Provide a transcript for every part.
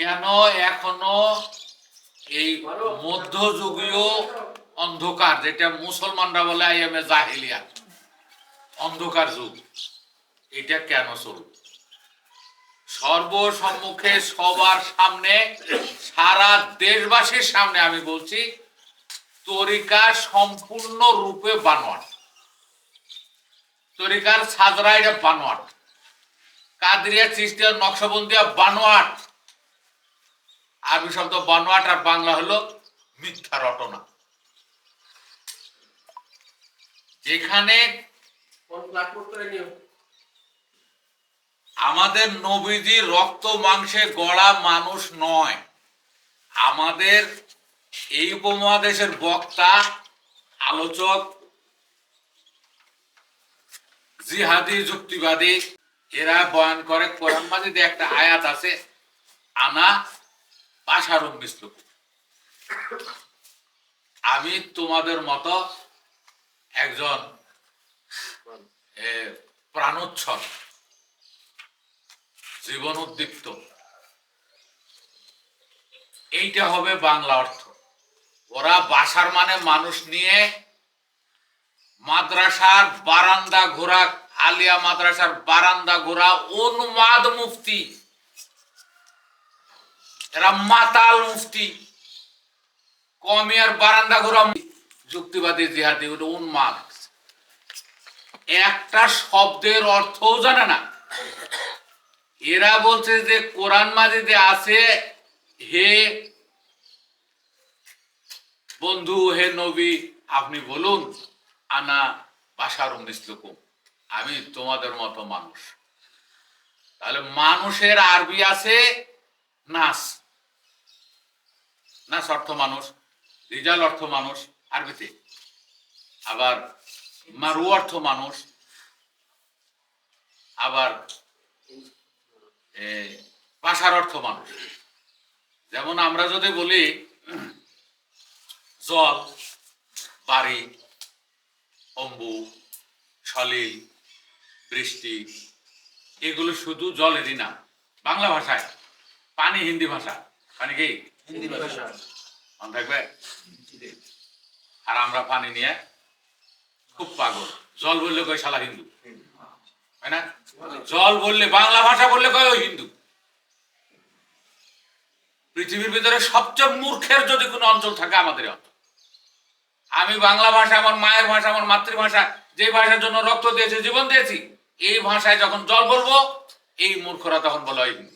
কেন এখনো এই মধ্যযুগীয় অন্ধকার, যেটা মুসলমানরা বলে আইএমএ জাহিলিয়া, অন্ধকার যুগ, এটা কেন চলবে? সর্বসম্মুখে সবার সামনে, সারা দেশবাসীর সামনে আমি বলছি, তরিকা সম্পূর্ণ রূপে বানোয়াট। তরিকার সাজরা এটা বানোয়াট, কাদরিয়া চিশতিয়া নকশবন্দিয়া বানোয়াট। আরবি শব্দ বানোয়াট আর বাংলা হলো মিথ্যা রটনা। যেখানে আমাদের নবীজি রক্ত মাংসে গড়া মানুষ নয়, আমাদের এই উপমহাদেশের বক্তা, আলোচক, জিহাদি, যুক্তিবাদী, এরা বয়ান করে কোরআন মাজিদে একটা আয়াত আছে, আনা বাশারুম মিসলুকুম, আমি তোমাদের মতো একজন প্রাণোচ্ছল, জীবন উদ্দীপ্ত। এইটা হবে বাংলা অর্থ। ওরা বাসার মানে মানুষ নিয়ে মাদ্রাসার বারান্দা ঘোরা, আলিয়া মাদ্রাসার বারান্দা ঘোরা উন্মাদ মুফতি, এরা মাতাল মুফতি, কমিয়ার বারান্দা ঘোরা যুক্তিবাদী, জিহাদি, ওটা উন্মাদ। একটা শব্দের অর্থও জানে না। এরা বলছে যে কোরআন মাজিদে আছে, হে বন্ধু, হে নবী, আপনি বলুন আনা বাশারুম মিসলুকুম, আমি তোমাদের মতো মানুষ। তাহলে মানুষের আরবি আছে নাস, নাস অর্থ মানুষ, রিজাল অর্থ মানুষ আরবিতে, আবার মারু অর্থ মানুষ, আবার বাসার অর্থ মানুষ। যেমন আমরা যদি বলি জল, বাড়ি, অম্বু, সলিল, বৃষ্টি, এগুলো শুধু জলেরই না। বাংলা ভাষায় পানি হিন্দি ভাষা, পানি কি হিন্দি ভাষা মনে থাকবে। আর আমরা পানি নিয়ে খুব পাগল। জল বললে কয় শালা হিন্দু, তাই না? জল বললে, বাংলা ভাষা বললে কয় ওই হিন্দু। পৃথিবীর ভিতরে সবচেয়ে মূর্খের যদি কোনো অঞ্চল থাকে আমাদের অঞ্চল। আমি বাংলা ভাষা, আমার মায়ের ভাষা, আমার মাতৃভাষা, যে ভাষার জন্য রক্ত দিয়েছি, জীবন দিয়েছি, এই ভাষায় যখন জল বলবো, এই মূর্খরা তখন বলে ওই হিন্দু।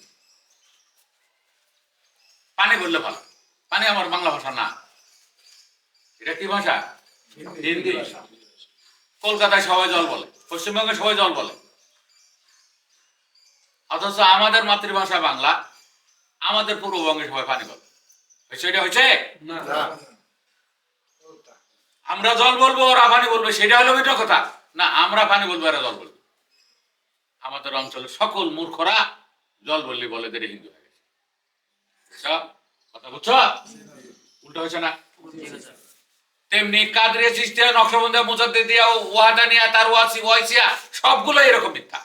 পানি বললে ভালো, পানি আমার বাংলা ভাষা না, এটা কি ভাষা? হিন্দি ভাষা। কলকাতায় সবাই জল বলে, পশ্চিমবঙ্গে সবাই জল বলে, অথচ আমাদের মাতৃভাষা বাংলা, আমাদের পূর্ববঙ্গে সবাই পানি বলে। সেটা হয়েছে না। আমরা জল বলবো, ওরা পানি বলবে, সেটা হলো মিথ্যা কথা না। আমরা পানি বলবো, এরা জল বলবে। আমাদের অঞ্চলের সকল মূর্খরা জল বললে বলে দেরে হিন্দু হয়ে গেছে। কথা বুঝছো? উল্টা হয়েছে না? তেমনি কাদরিয়া, চিশতিয়া, নকশবন্দিয়া, মুজাদ্দিদিয়া, ওয়াহাদানিয়া, তারওয়াসি, ওয়াইসিয়া, সবগুলো এরকম মিথ্যা।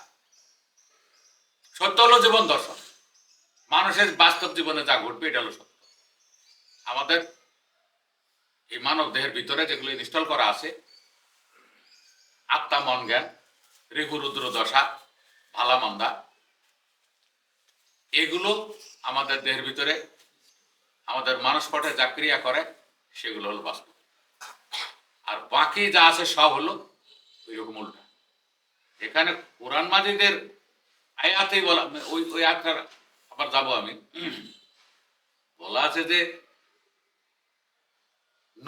সত্য হলো জীবন দর্শন, মানুষের বাস্তব জীবনে যা ঘটবে এটা হলো সত্য। আমাদের এই মানব দেহের ভিতরে যেগুলো ইনস্টল করা আছে, আত্মা, মন, জ্ঞান, রিহু, রুদ্র দশা, ভালা মন্দা, এগুলো আমাদের দেহের ভিতরে আমাদের মানসপটে যা ক্রিয়া করে সেগুলো হলো বাস্তব। আর বাকি যা আছে সব হলো ওইরকম উল্টা। এখানে কোরআন মাজিদের আয়াতেই বলা, ওই আয়াতটার আবার যাবো আমি, বলা আছে যে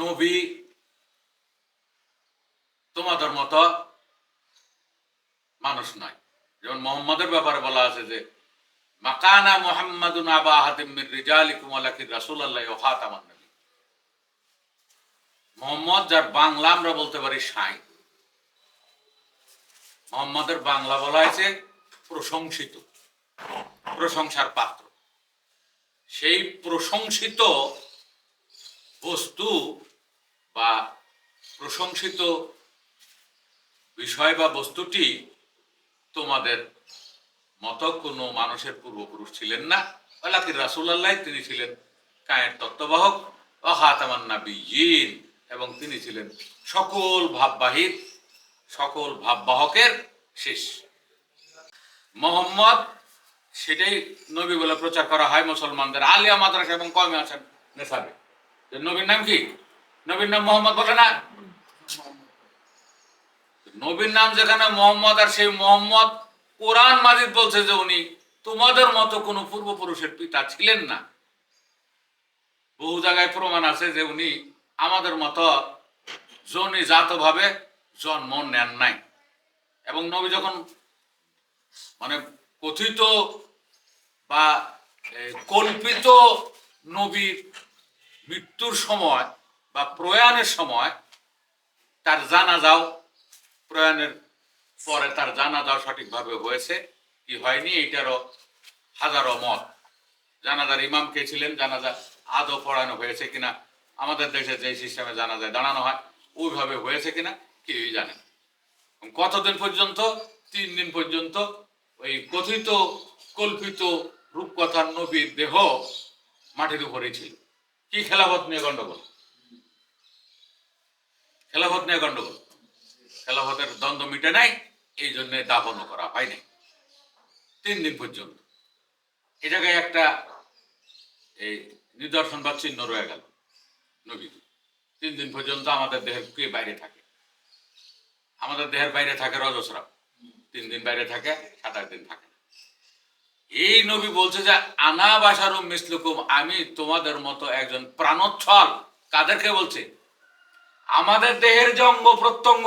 নবী তোমাদের মতো মানুষ নয়। যেমন মোহাম্মদের ব্যাপারে বলা আছে যে মাকানা মুহাম্মাদুন আবা আহাদিম মির রিজালিকুম ওয়ালাকিন রাসূলুল্লাহ ওয়া খাতামান নবী। মোহাম্মদ, যার বাংলা আমরা বলতে পারি সাই, মোহাম্মদের বাংলা বলা হয়েছে প্রশংসিত, প্রশংসার পাত্র। সেই প্রশংসিত বস্তু বা প্রশংসিত বিষয় বা বস্তুটি তোমাদের মতো কোনো মানুষের পূর্বপুরুষ ছিলেন না, ওয়ালাকিন রাসূলুল্লাহ তিনি ছিলেন কায়ের তত্ত্ববাহক ওয়া খাতামান নাবিয়্যিন, এবং তিনি ছিলেন সকল ভাববাহকের শেষ। মোহাম্মদ সেটাই নবী বলে প্রচার করা হয় মুসলমানদের আলিয়া মাদ্রাসা এবং কওমে আছেন নেসাবে। নবীর নাম কি? নবীর নাম মোহাম্মদ বলে না? নবীর নাম যেখানে মোহাম্মদ, আর সেই মোহাম্মদ কোরআন মাজিদ বলছে যে উনি তোমাদের মতো কোনো পূর্বপুরুষের পিতা ছিলেন না। বহু জায়গায় প্রমাণ আছে যে উনি আমাদের মতো জনিজাতভাবে জন্ম নেন নাই। এবং নবী যখন মানে কথিত বা কল্পিত নবীর মৃত্যুর সময় বা প্রয়াণের সময় তার জানাজাও, প্রয়াণের পরে তার জানাজাও সঠিকভাবে হয়েছে কি হয়নি এইটারও হাজারো মত। জানাজার ইমাম কে ছিলেন, জানাজা আদৌ পড়ানো হয়েছে কিনা, আমাদের দেশে যে সিস্টেমে জানাজায় দাঁড়ানো হয় ওইভাবে হয়েছে কিনা কেউই জানে না। কতদিন পর্যন্ত? 3 দিন পর্যন্ত ওই কথিত কল্পিত রূপকথার নবীর দেহ মাটির উপরেই ছিল। কি খেলাফত নিয়ে গন্ডগোল, খেলাফত নিয়ে গন্ডগোল, খেলাফতের দ্বন্দ্ব মিটে নাই, এই জন্য দাফনও করা হয় নাই 3 দিন পর্যন্ত। এ জায়গায় একটা এই নিদর্শন বা চিহ্ন রয়ে গেল। নবী 3 দিন পর্যন্ত আমাদের দেহের কে বাইরে থাকে? আমাদের দেহের বাইরে থাকে রজস্রাব, 3 দিন বাইরে থাকে, 7-8 দিন থাকে। এই নবী বলছে যে আনা বাশারুম মিসলুকুম, আমি তোমাদের মতো একজন প্রাণোচ্ছল। কাদেরকে বলছে? আমাদের দেহের যে অঙ্গ প্রত্যঙ্গ,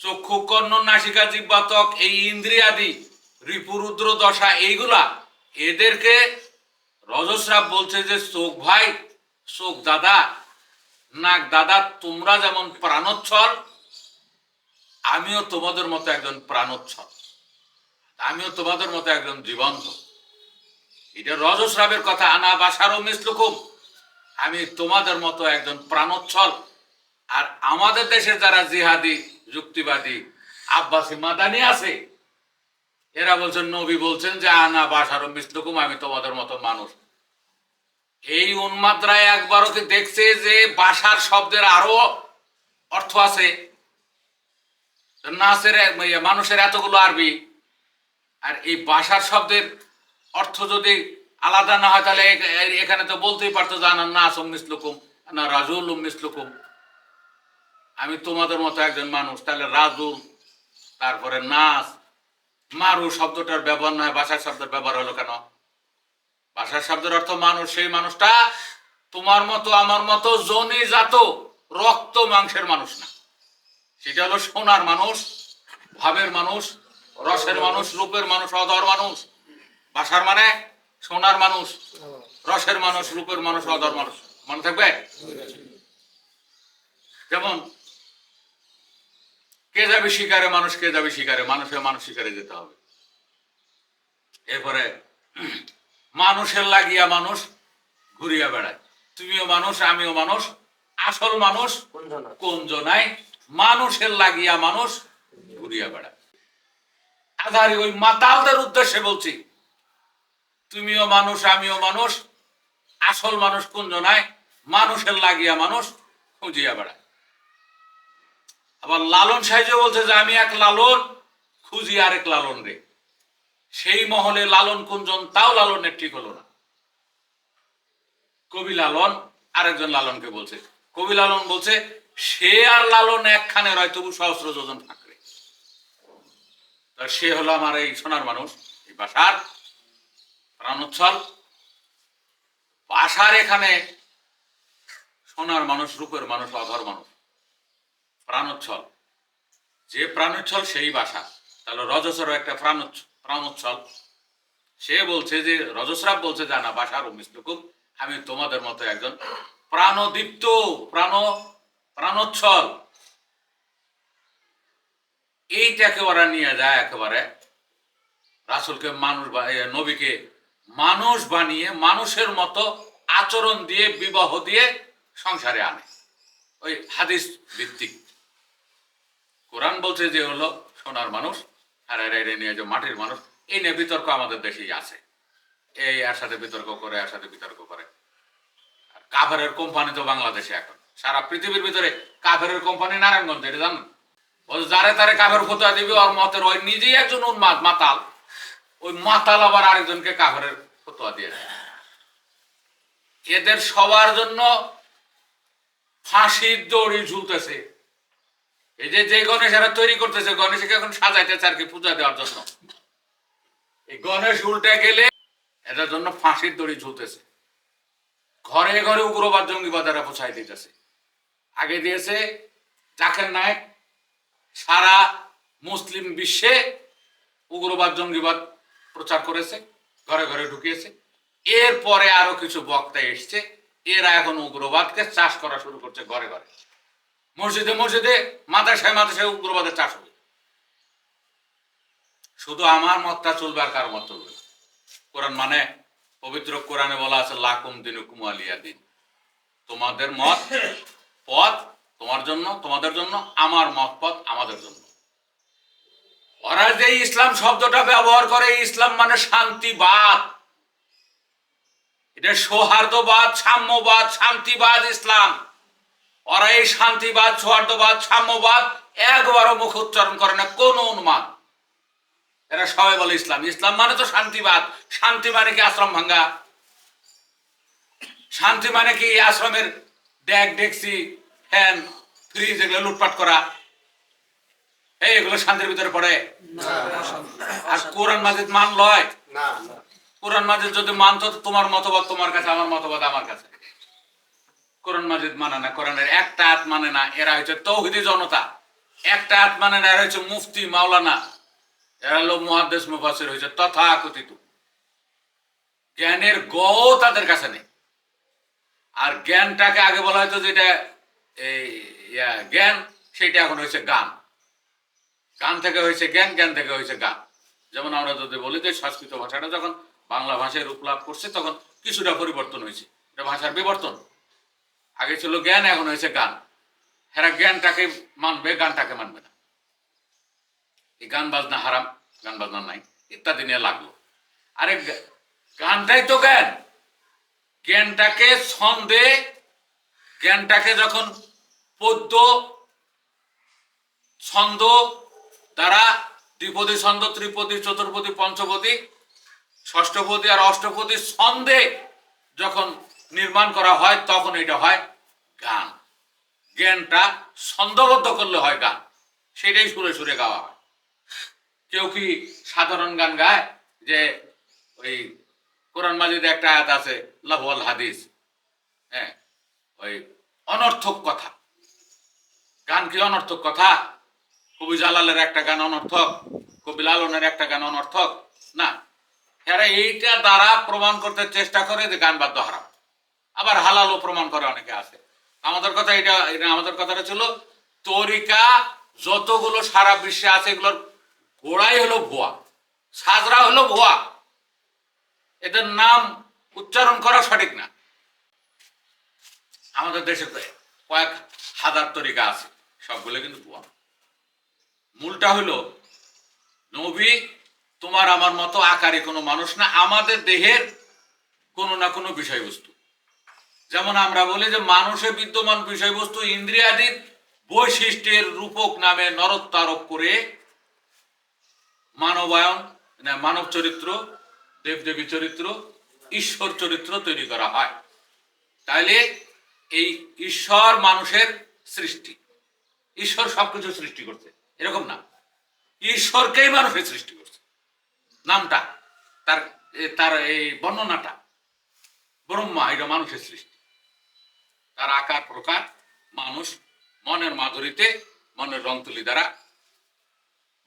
চক্ষু কর্ণ নাসিকা জিহ্বা ত্বক, এই ইন্দ্রিয়াদি রিপুরুদ্র দশা, এইগুলা এদেরকে রজস্রাব বলছে যে চোখ ভাই, চোখ দাদা, নাক দাদা, তোমরা যেমন প্রাণোচ্ছল আমিও তোমাদের মতো একজন প্রাণোচ্ছল, আমিও তোমাদের মতো একজন জীবন্ত। এটা রজস্রাবের কথা। আনা বাশারুম মিসলুকুম, আমি তোমাদের মতো একজন প্রাণোচ্ছল। আর আমাদের দেশে যারা জিহাদি, যুক্তিবাদী, আব্বাসী, মাদানি আছে, এরা বলছেন, নবী বলছেন যে আনা বাশারুম মিসলুকুম, আমি তোমাদের মতো মানুষ। এই উন্মাদরা একবারও কি দেখছে যে বাশার শব্দের আরো অর্থ আছে? নাসের মানুষের এতগুলো আরবি, আর এই বাশার শব্দের অর্থ যদি আলাদা না হয় তাহলে এখানে তো বলতেই পারতো যে আনা নাসুম মিসলুকুম, না রাজুলুম মিসলুকুম, আমি তোমাদের মতো একজন মানুষ। তাহলে রাজুল, তারপরে নাস, মারু শব্দটার ব্যবহার নয়, ভাষার শব্দের ব্যবহার হলো কেন? ভাষার শব্দের অর্থ মানুষ। সেই মানুষটা তোমার মতো আমার মতো জনিজাত রক্ত মাংসের মানুষ না, সেটা হলো সোনার মানুষ, ভাবের মানুষ, রসের মানুষ, রূপের মানুষ, অধর মানুষ। ভাষার মানে সোনার মানুষ, রসের মানুষ, রূপের মানুষ, অধর মানুষ। মনে থাকবে? যেমন কে যাবে শিকারে, মানুষ কে যাবে শিকারে, মানুষের মানুষ শিকারে যেতে হবে। এরপরে মানুষের লাগিয়া মানুষ ঘুরিয়া বেড়ায়। তুমিও মানুষ, আমিও মানুষ, আসল মানুষ কোন জনায়? মানুষের লাগিয়া মানুষ ঘুরিয়া বেড়ায়। আধারি ওই মাতালদের উদ্দেশ্যে বলছি, তুমিও মানুষ, আমিও মানুষ, আসল মানুষ কোন জনায়? মানুষের লাগিয়া মানুষ খুঁজিয়া বেড়ায়। আবার লালন সাহেব বলছে যে আমি এক লালন খুঁজি আরেক লালন রে। সেই মহলে লালন কুঞ্জন, তাও লালনের ঠিক হলো না। কবি লালন আরেকজন লালনকে বলছে, কবি লালন বলছে সে আর লালন একখানে রয় তবু সহস্র যোজন থাকবে। সে হলো আমার এই সোনার মানুষ, এই বাসার প্রাণোচ্ছল। বাসার এখানে সোনার মানুষ, রূপের মানুষ, অধর মানুষ, প্রাণোচ্ছল। যে প্রাণোচ্ছল সেই বাসা। তাহলে রজসেরও একটা প্রাণোচ্ছল। সে বলছে যে রজস্রাব বলছে জানা বাসার মিসলুকুম, আমি তোমাদের মতো একজন প্রাণদীপ্ত, প্রাণোচ্ছল। এইটাকে ওরা নিয়ে যায় একেবারে রাসূলকে মানুষ, নবীকে মানুষ বানিয়ে মানুষের মতো আচরণ দিয়ে, বিবাহ দিয়ে সংসারে আনে। ওই হাদিস ভিত্তিক। কোরআন বলছে যে হলো সোনার মানুষ, আর এরা নিয়ে যে মাটির মানুষ, এই নিয়ে বিতর্ক আমাদের দেশেই আছে। এই এর সাথে বিতর্ক করে, এর সাথে বিতর্ক করে। আর কাভারের কোম্পানি তো বাংলাদেশে এখন সারা পৃথিবীর ভিতরে কাভারের কোম্পানি নারায়ণগঞ্জ, এটা জানেন? যারে তারে কাভার ফতোয়া দিবি, ওর মতের ওই নিজেই একজন উন্মাদ মাতাল, ওই মাতাল আবার আরেকজনকে কাভারের ফতোয়া দিয়ে দেয়। এদের সবার জন্য ফাঁসির দড়ি ঝুলতেছে। এই যে গণেশেরা তৈরি করতেছে, গণেশকে এখন সাজাইতেছে আর কি পূজা দেওয়ার জন্য। এই গণেশ উল্টে গেলে এটার জন্য ফাঁসির দড়ি ঝুলতেছে। ঘরে ঘরে উগ্রবাদ জঙ্গিবাদেরা পৌঁছাই দিতেছে। আগে দিয়েছে জাকির নায়েক, সারা মুসলিম বিশ্বে উগ্রবাদ জঙ্গিবাদ প্রচার করেছে, ঘরে ঘরে ঢুকিয়েছে। এরপরে আরো কিছু বক্তা এসছে, এরা এখন উগ্রবাদকে চাষ করা শুরু করছে ঘরে ঘরে। মসজিদে মসজিদে, মাদ্রাসায় মাদ্রাসায় উগ্রবাদের চাষ হবে। শুধু আমার মতটা চলবে আর কারো মত চলবে না। কোরআন মানে পবিত্র কোরআনে বলা আছে লাকুম দিনুকুম ওয়ালিয়া দিন, তোমাদের মত পথ তোমার জন্য, তোমাদের জন্য, আমার মত পথ আমাদের জন্য। ওরা যে ইসলাম শব্দটা ব্যবহার করে, ইসলাম মানে শান্তিবাদ, এটা সৌহার্দ্যবাদ, সাম্যবাদ, শান্তিবাদ ইসলাম। ওরা এই শান্তিবাদ, সৌহার্দ্যবাদ, সাম্যবাদ একবারও মুখ উচ্চারণ করে না, কোন উন্মাদ। এরা সবাই বলে ইসলাম। ইসলাম মানে তো শান্তিবাদ। শান্তি মানে কি আশ্রম ভাঙ্গা? শান্তি মানে কি আশ্রমের ডেক ডেকসি ফ্যান ফ্রিজ এগুলো লুটপাট করা? এগুলো শান্তির ভিতরে পড়ে? আর কোরআন মাজিদ মান লয়? কোরআন মাজিদ যদি মানতো, তোমার মতবাদ তোমার কাছে, আমার মতবাদ আমার কাছে। কোরআন মাজিদ মানে না, কোরআনের একটা আয়াত মানে না। এরা হচ্ছে তৌহিদি জনতা। একটা আয়াত মানে না, এরা হচ্ছে মুফতি মাওলানা, এরা হলো মুহাদ্দিস মুফাসসির, হয়েছে তথাকথিত। জ্ঞানের গও তাদের কাছে নেই। আর জ্ঞানটাকে আগে বলা হয়তো যেটা এই জ্ঞান, সেটা এখন হয়েছে গান। গান থেকে হয়েছে জ্ঞান, জ্ঞান থেকে হয়েছে গান। যেমন আমরা যদি বলি যে সংস্কৃত ভাষাটা যখন বাংলা ভাষায় রূপ লাভ করছে, তখন কিছুটা পরিবর্তন হয়েছে, এটা ভাষার বিবর্তন। আগে ছিল জ্ঞান, এখন হয়েছে গান। হেরা জ্ঞানটাকে মানবে, গানটাকে মানবে না। এই গান বাজনা হারাম, গান বাজনা নাই ইত্যাদি নিয়ে লাগলো। আরে গানটাই তো জ্ঞান। জ্ঞানটাকে ছন্দে, জ্ঞানটাকে যখন পদ্য ছন্দ দ্বারা, দ্বিপদী ছন্দ, ত্রিপদী, চতুর্পদী, পঞ্চপদী, ষষ্ঠপদী আর অষ্টপদী ছন্দে যখন নির্মাণ করা হয়, তখন এটা হয় গান। জ্ঞানটা ছন্দবদ্ধ করলে হয় গান, সেটাই সুরে সুরে গাওয়া হয়। কেউ কি সাধারণ গান গায়? যে ওই কোরআন মাজিদে একটা আয়াত আছে লাহওয়াল হাদিস, হ্যাঁ, ওই অনর্থক কথা। গান কি অনর্থক কথা? কবি জালালের একটা গান অনর্থক? কবি লালনের একটা গান অনর্থক? না। এরা এইটা দ্বারা প্রমাণ করতে চেষ্টা করে যে গান বাদ্য হারাম। আবার হালালও প্রমাণ করে অনেকে আছে। আমাদের কথা এটা আমাদের কথাটা ছিল, তরিকা যতগুলো সারা বিশ্বে আছে, এগুলোর গোড়াই হলো ভুয়া, সাজরা হলো ভুয়া। এদের নাম উচ্চারণ করা সঠিক না। আমাদের দেশে কয়েক হাজার তরিকা আছে, সবগুলো কিন্তু ভুয়া। মূলটা হলো নবী তোমার আমার মতো আকারে কোনো মানুষ না, আমাদের দেহের কোনো না কোনো বিষয়বস্তু। যেমন আমরা বলি যে মানুষে বিদ্যমান বিষয়বস্তু ইন্দ্রিয়াদির বৈশিষ্ট্যের রূপক নামে নরত্ব আরোপ করে মানবায়ন, মানব চরিত্র, দেবদেবী চরিত্র, ঈশ্বর চরিত্র তৈরি করা হয়। তাইলে এই ঈশ্বর মানুষের সৃষ্টি, ঈশ্বর সবকিছু সৃষ্টি করছে এরকম না, ঈশ্বরকেই মানুষের সৃষ্টি করছে। নামটা তার তার এই বর্ণনাটা ব্রহ্মা, এটা মানুষের সৃষ্টি। তার আকার প্রকার মানুষ মনের মাধুরীতে, মনের রং তুলি দ্বারা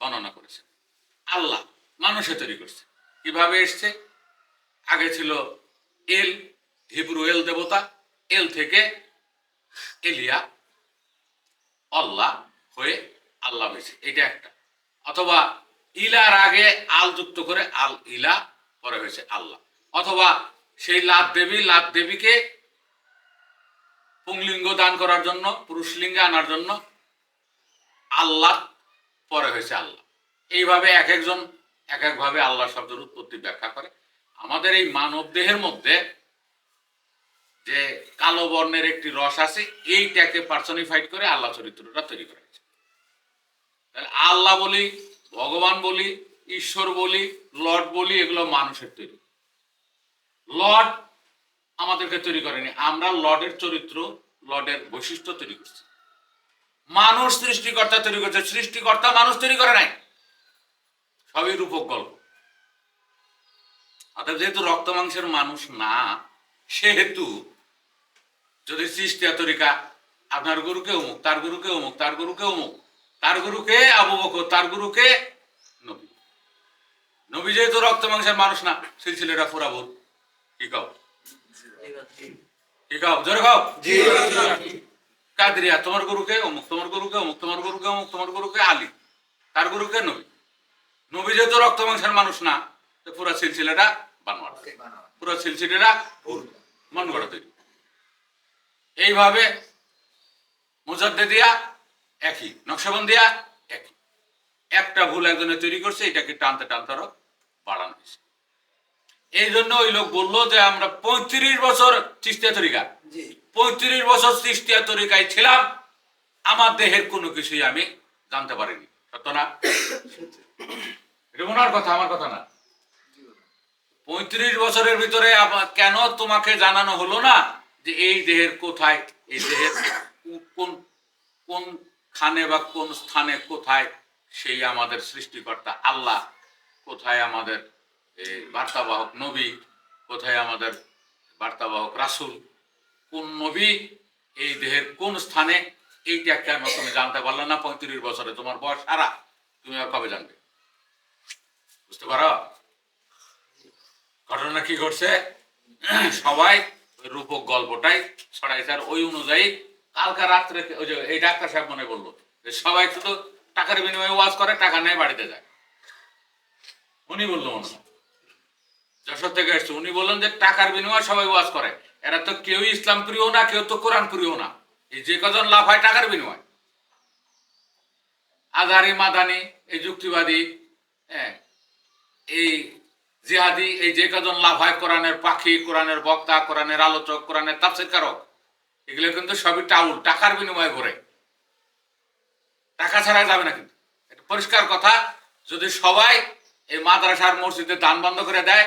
বর্ণনা করেছে। আল্লাহ মানুষে তৈরি করছে। কিভাবে এসছে? আগে ছিল এল, হিব্রু এল দেবতা, এল থেকে এলিয়া, আল্লাহ হয়ে আল্লাহ হয়েছে, এটা একটা। অথবা ইলার আগে আল যুক্ত করে আল ইলা, পরে হয়েছে আল্লাহ। অথবা সেই লাত দেবীকে পুংলিঙ্গ দান করার জন্য, পুরুষলিঙ্গে আনার জন্য আল্লাহ, পরে হয়েছে আল্লাহ। এইভাবে এক একজন এক একভাবে আল্লাহ শব্দের উৎপত্তি ব্যাখ্যা করে। আমাদের এই মানব দেহের মধ্যে যে কালো বর্ণের একটি রস আছে, এইটাকে পার্সনিফাইড করে আল্লাহ চরিত্রটা তৈরি করা হয়েছে। তাহলে আল্লাহ বলি, ভগবান বলি, ঈশ্বর বলি, লর্ড বলি, এগুলো মানুষের তৈরি। লর্ড আমাদেরকে তৈরি করেনি, আমরা লর্ডের চরিত্র, লর্ডের বৈশিষ্ট্য তৈরি করছি। মানুষ সৃষ্টিকর্তা তৈরি করছে, সৃষ্টিকর্তা মানুষ তৈরি করে নাই, সবই রূপক গল্প। অর্থাৎ যেহেতু রক্ত মাংসের মানুষ না, সেহেতু যদি সৃষ্টিয়া তরিকা আপনার গুরুকে অমুক, তার গুরুকে অমুক, তার গুরুকে অমুক, তার গুরুকে আবু বকর, তার গুরুকে নবী। নবী যেহেতু রক্ত মাংসের মানুষ না, সিলসিলাটা পুরা ভুল। কি কও? কি কও? জোরে কও। কাদরিয়া তোমার গুরুকে অমুক, তোমার গুরুকে অমুক, তোমার গুরুকে অমুক, তোমার গুরুকে আলী, তার গুরুকে নবী। নবী যেহেতু রক্ত মাংসের মানুষ না, পুরা সিলসিলাটা বানোয়াট, পুরা সিলসিলাটা ভুল, মন গড়া তৈরি। এইভাবে মুজাদ্দিদিয়া একই, নকশবন্দিয়া একই। একটা ভুল একজনে তৈরি করছে, এটাকে টানতে টানতে আরো বাড়ানো হয়েছে। এই জন্য ওই লোক বললো যে আমরা 35 বছর চিস্তিয়া তরিকা, 35 বছর চিস্তিয়া তরিকায় ছিলাম, আমার দেহের কোনো কিছুই আমি জানতে পারিনি। সত্য না? এটা ওনার কথা, আমার কথা না। 35 বছরের ভিতরে কেন তোমাকে জানানো হলো না যে এই দেহের কোথায়, এই দেহের কোন কোন খানে বা কোন স্থানে কোথায় সেই আমাদের সৃষ্টিকর্তা আল্লাহ, কোথায় আমাদের বার্তাবাহক নবী, কোথায় আমাদের বার্তাবাহক রাসূল, কোন নবী এই দেহের কোন স্থানে, এইটা কেন তুমি জানতে পারলে না 35 বছরে? তোমার বয়স সারা, তুমি আর কবে জানবে? বুঝতে পারো ঘটনা কি ঘটছে? সবাই রূপক গল্পটাই ছড়াইছে, আর ওই অনুযায়ী কালকা রাত্রে ওই যে এই ডাক্তার সাহেব মনে বললো যে সবাই শুধু টাকার বিনিময়ে ওয়াজ করে, টাকা নেয় বাড়িতে যায়। উনি বললো মনে হয় যশোর থেকে এসছে, উনি বললেন যে টাকার বিনিময়ে সবাই ওয়াজ করে, এরা তো কেউ ইসলাম প্রিয় না, কেউ তো কোরআন প্রিয় না। এই যে কজন লাভ হয় টাকার বিনিময়, আজারি মাদানি, এই যুক্তিবাদী, হ্যাঁ, এই জিহাদি, এই যে কজন লাভ হয়, কোরআনের পাখি, কোরআনের বক্তা, কোরআনের আলোচক, কোরআনের তাফসীর কারক, এগুলো কিন্তু সবই টাউল, টাকার বিনিময়ে ঘুরে, টাকা ছাড়া যাবে না। কিন্তু এটা পরিষ্কার কথা, যদি সবাই এই মাদ্রাসার মসজিদে দান বন্ধ করে দেয়,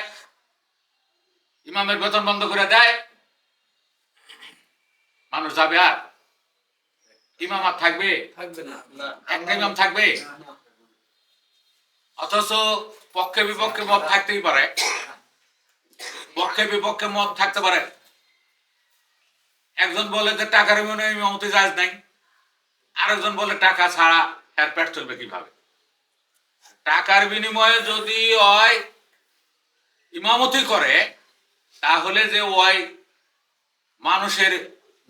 ইমামের বেতন বন্ধ করে দেয়, মানুষ যাবে? আর ইমাম আর থাকবে? একটা ইমাম থাকবে? অথচ পক্ষে বিপক্ষে মত থাকতেই পারে, পক্ষে বিপক্ষে মত থাকতে পারে। একজন বলে যে টাকার বিনিময়ে ইমামতি জায়েজ নাই, আরেকজন বলে টাকা ছাড়া এর পেট চলবে কিভাবে। টাকার বিনিময়ে যদি ওই ইমামতি করে, তাহলে যে ওই মানুষের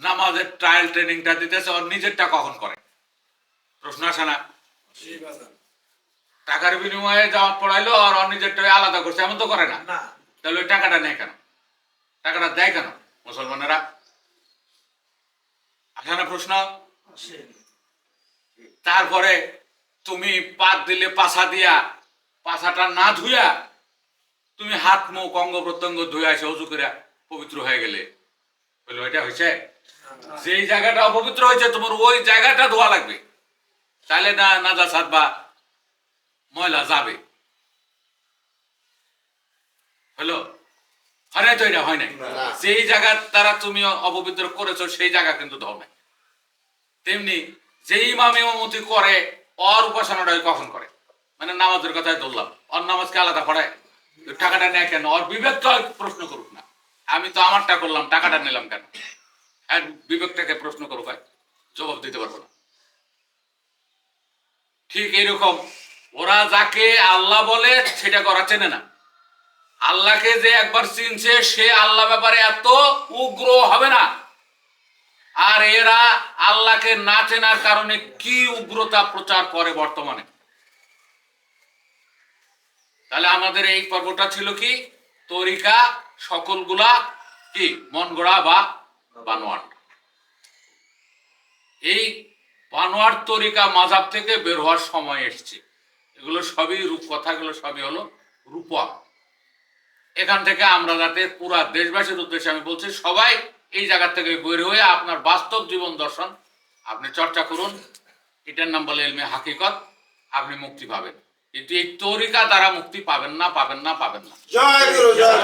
নামাজের ট্রায়াল ট্রেনিংটা দিতেছে, ওর নিজেরটা কখন করে? প্রশ্ন আসে না? টাকার বিনিময়ে জামাত পড়াইলো আর ওর নিজেরটা আলাদা করছে, এমন তো করে না। তাহলে ওই টাকাটা নেয় কেন? টাকাটা দেয় কেন মুসলমানেরা? আসে না প্রশ্ন? তারপরে তুমি পাত দিলে পাছা দিয়া, পাছাটা না ধুইয়া তুমি হাত মুখ অঙ্গ প্রত্যঙ্গ ধুয়ে আসে অজু করে পবিত্র হয়ে গেলে, বললো এটা হয়েছে? যেই জায়গাটা অপবিত্র হয়েছে তোমার ওই জায়গাটা ধোয়া লাগবে, তাহলে না নাজাসাত বা ময়লা যাবে। হলো? হয় নাই তো? এটা হয় নাই। যেই জায়গা দ্বারা তুমি অপবিত্র করেছো সেই জায়গা কিন্তু ধোয়া নাই। তেমনি যে ইমাম ইমামতি করে, ওর উপাসনাটা কখন করে? মানে নামাজের কথাই ধরলাম, ওর নামাজকে আলাদা পড়ায়, টাকাটা নেয় কেন? ওর বিবেকটা প্রশ্ন করুক না, আমি তো আমারটা করলাম, টাকাটা নিলাম কেন? আর বিবেকটাকে প্রশ্ন করুক, জবাব দিতে পারবো না। ঠিক এইরকম ওরা যাকে আল্লাহ বলে সেটা করা চেনে না। আল্লাহকে যে একবার চিনছে সে আল্লাহ ব্যাপারে এত উগ্র হবে না। আর এরা আল্লাহকে না চেনার কারণে কি উগ্রতা প্রচার করে বর্তমানে। তাহলে আমাদের এই পর্বটা ছিল কি? তরিকা সকলগুলা কি মন গড়া বা বানোয়াট। এই বানোয়াট তরিকা মাযহাব থেকে বের হওয়ার সময় এসছে। এগুলো সবই রূপকথা, এগুলো সবই হলো রূপক। এখান থেকে আমরা যাতে পুরা দেশবাসীর উদ্দেশ্যে আমি বলছি, সবাই এই জায়গা থেকে বের হয়ে আপনার বাস্তব জীবন দর্শন আপনি চর্চা করুন। এটার নাম বলে ইলমে হাকিকত। আপনি মুক্তি পাবেন, কিন্তু এই তরিকা দ্বারা মুক্তি পাবেন না, পাবেন না, পাবেন না। জয় গুরু, জয়।